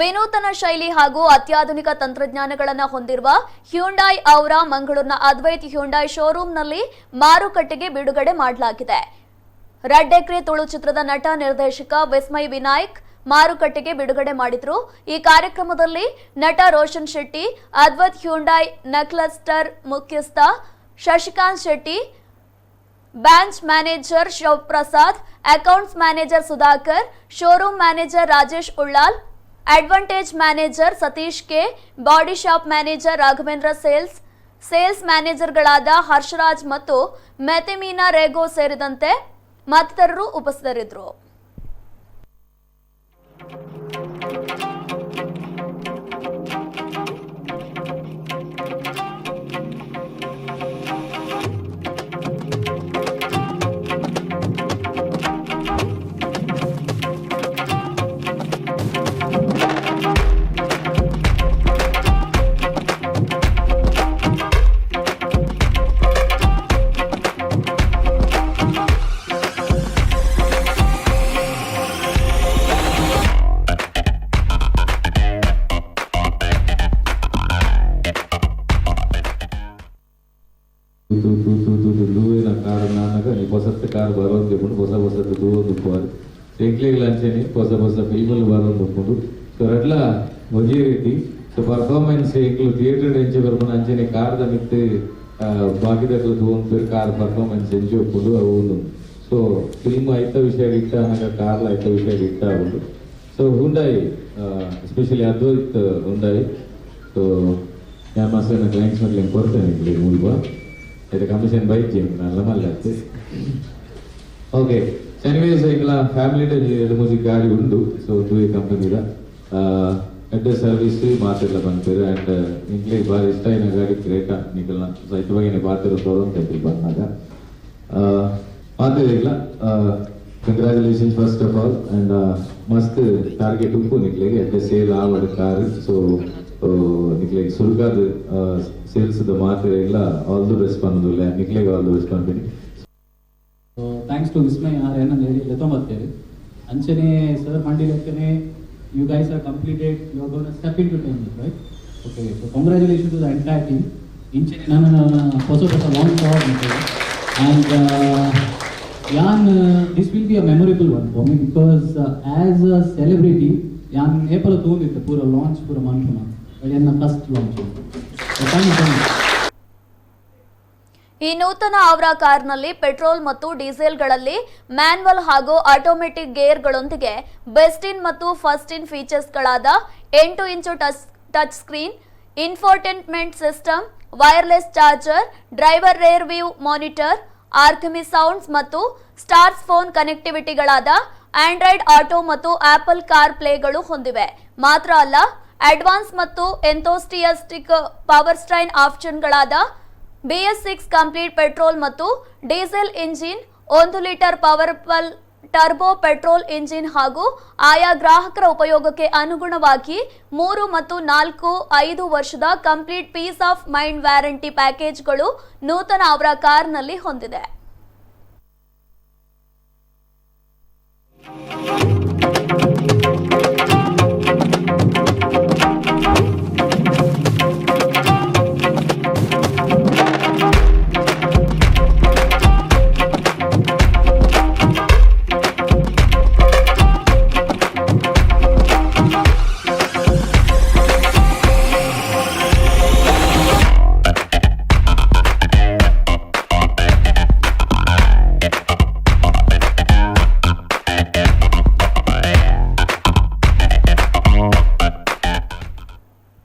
ವಿನೂತನ ಶೈಲಿ ಹಾಗೂ ಅತ್ಯಾಧುನಿಕ ತಂತ್ರಜ್ಞಾನಗಳನ್ನು ಹೊಂದಿರುವ ಹ್ಯುಂಡೈ ಔರಾ ಮಂಗಳೂರಿನ ಅದ್ವೈತ್ ಹ್ಯುಂಡೈ ಶೋರೂಮ್ನಲ್ಲಿ ಮಾರುಕಟ್ಟೆಗೆ ಬಿಡುಗಡೆ ಮಾಡಲಾಗಿದೆ. ರೆಡ್ ಎಕ್ರೆ ತುಳು ಚಿತ್ರದ ನಟ ನಿರ್ದೇಶಕ ವಿಸ್ಮಯ್ ವಿನಾಯಕ್ ಮಾರುಕಟ್ಟೆಗೆ ಬಿಡುಗಡೆ ಮಾಡಿದ್ರು. ಈ ಕಾರ್ಯಕ್ರಮದಲ್ಲಿ ನಟ ರೋಷನ್ ಶೆಟ್ಟಿ, ಅದ್ವೈತ್ ಹ್ಯುಂಡೈ ನಕ್ಲಸ್ಟರ್ ಮುಖ್ಯಸ್ಥ Shashikant Shetty, branch manager Shivaprasad, accounts manager Sudhakar, showroom manager Rajesh Ullal, advantage manager Satish K, body shop manager Raghavendra sales ಮ್ಯಾನೇಜರ್ಗಳಾದ ಹರ್ಷರಾಜ್ ಮತ್ತು ಮೆಥಿಮೀನಾ ರೇಗೋ ಸೇರಿದಂತೆ ಮತ್ತಿತರರು ಉಪಸ್ಥಿತರಿದ್ದರು. ಕಾರ್ ಬರೋದು ಹೇಳ್ಕೊಂಡು ಹೊಸ ದೂರದ್ದು పోవాలి ಸೈಕ್ಲಿಂಗ್ ಅಂಚೆನೆ ಹೊಸ ಫಿಲ್ಮಲ್ಲಿ ಬರೋದು ಹೇಳ್ಕೊಂಡು ಸೊ ಅట్లా ಒಜೆ ರೀತಿ ಸೊ ಪರ್ಫಾರ್ಮೆನ್ಸ್ ಇಂಕ್ಲು ಥಿಯೇಟರ್ ಎಂಚೆ ಬರ್ಕೊಂಡು ಅಂಚೆನೆ ಕಾರ್ದ ಮಿತ್ತು ಬಾಕಿದಕ್ಲು ತಗೊಂಡು ಕಾರ್ ಪರ್ಫಾರ್ಮೆನ್ಸ್ ಎಂಚೆ ಹೋಗ್ಕೊಂಡು ಅವು ಸೊ ಫಿಲ್ಮ್ ಐತ ವಿಷಯ ಇಟ್ಟ ಹಾಗೆ ಕಾರ್ಲ ಐತ ವಿಷಯ ಇಟ್ಟ ಆಗುಂಡು so Hyundai especially Advaith Hyundai so ഞാൻ മാസം ക്ലയൻസ് മറ്റിലും പുറത്താണ് മുഴുവ ഇത് കമ്മീഷൻ ബൈക്ക് ചെയ്യും നല്ല മല്ലാത്ത ಓಕೆ ಎನಿವೇಸ್ ಈಗ ಫ್ಯಾಮಿಲಿ ಮ್ಯೂಸಿಕ್ ಗಾಡಿ ಉಂಟು ಸೊ ಈ ಕಂಪನಿದ ಎಡ್ಡ ಸರ್ವಿಸ್ ಮಾತೆಲ್ಲ ಬಂತಾರೆ ಆ್ಯಂಡ್ ನಿಂಗೆ ಭಾಳ ಇಷ್ಟ ಏನ ಗಾಡಿ ಗ್ರೇಟ ನಿಂಗೆಲ್ಲ ಸೈಟ್ ಬಗ್ಗೆ ಪಾತಿರೋ ತೋರಂತ ಬಂದಾಗ ಮಾತಿಲ್ಲ congratulations first of all and ಮಸ್ತ್ ಟಾರ್ಗೆಟ್ ಉಪ್ಪು ನಿಕ್ಲೆಗೆ ಎಡ್ಡ ಸೇಲ್ ಆವಡ ಕಾರ್ ಸೊ ನಿಕ್ಲೆಗೆ ಸುರುಗಾದ ಸೇಲ್ಸ್ದ ಮಾತಿಲ್ಲ ಆಲ್ ದು ಬೆಸ್ಟ್ ಬಂದಿಲ್ಲ ನಿಕ್ಲೆಗೆ ಆಲ್ ದು ಬೆಸ್ಟ್ ಬಂದಿನಿ. So thanks to Vismay ಏನಂತ ಹೇಳಿ ಲೆತ್ತೊಂಬತ್ತೇವೆ ಅಂಚನೆ ಸರ್ ಮಂಡಿ ಲೆಕ್ಕನೆ you guys are completed, you are going to step into tennis, right? Okay, so congratulations to the entire team. ಇಂಚನೆ ನಾನು ಹೊಸ launch ಮಾಡಿದ್ದೇವೆ and this will be a memorable one for me because as a celebrity ಯಾನ್ ಏಪಲ ತೋಂದಿತ್ತು ಪೂರ launch ಪೂರ ಮಂಟುನ ನನ್ನ first launch. So thank you so much. ಈ ನೂತನ ಔರಾ ಕಾರ್ನಲ್ಲಿ ಪೆಟ್ರೋಲ್ ಮತ್ತು ಡೀಸೆಲ್ಗಳಲ್ಲಿ ಮ್ಯಾನ್ಯುವಲ್ ಹಾಗೂ ಆಟೋಮೆಟಿಕ್ ಗೇರ್ಗಳೊಂದಿಗೆ ಬೆಸ್ಟ್ ಇನ್ ಮತ್ತು ಫಸ್ಟ್ ಇನ್ ಫೀಚರ್ಸ್ಗಳಾದ 8 ಇಂಚು touch screen, infotainment system, wireless charger, driver rear view monitor, Arkamys sounds ಮತ್ತು ಸ್ಟಾರ್ಸ್ ಫೋನ್ ಕನೆಕ್ಟಿವಿಟಿಗಳಾದ ಆಂಡ್ರಾಯ್ಡ್ ಆಟೋ ಮತ್ತು ಆಪಲ್ ಕಾರ್ ಪ್ಲೇಗಳು ಹೊಂದಿವೆ. ಮಾತ್ರ ಅಲ್ಲ, ಅಡ್ವಾನ್ಸ್ ಮತ್ತು ಎಂಥೋಸ್ಟಿಯಾಸ್ಟಿಕ್ ಪವರ್ ಸ್ಟ್ರೈನ್ ಆಪ್ಷನ್ಗಳಾದ BS6 ಕಂಪ್ಲೀಟ್ ಪೆಟ್ರೋಲ್ ಮತ್ತು diesel engine, 1 litre powerful turbo petrol engine ಹಾಗೂ ಆಯಾ ಗ್ರಾಹಕರ ಉಪಯೋಗಕ್ಕೆ ಅನುಗುಣವಾಗಿ 3 ಮತ್ತು 5 ವರ್ಷದ complete piece of mind warranty ಪ್ಯಾಕೇಜ್ಗಳು ನೂತನ ಔರಾ ಕಾರ್ನಲ್ಲಿ ಹೊಂದಿದೆ.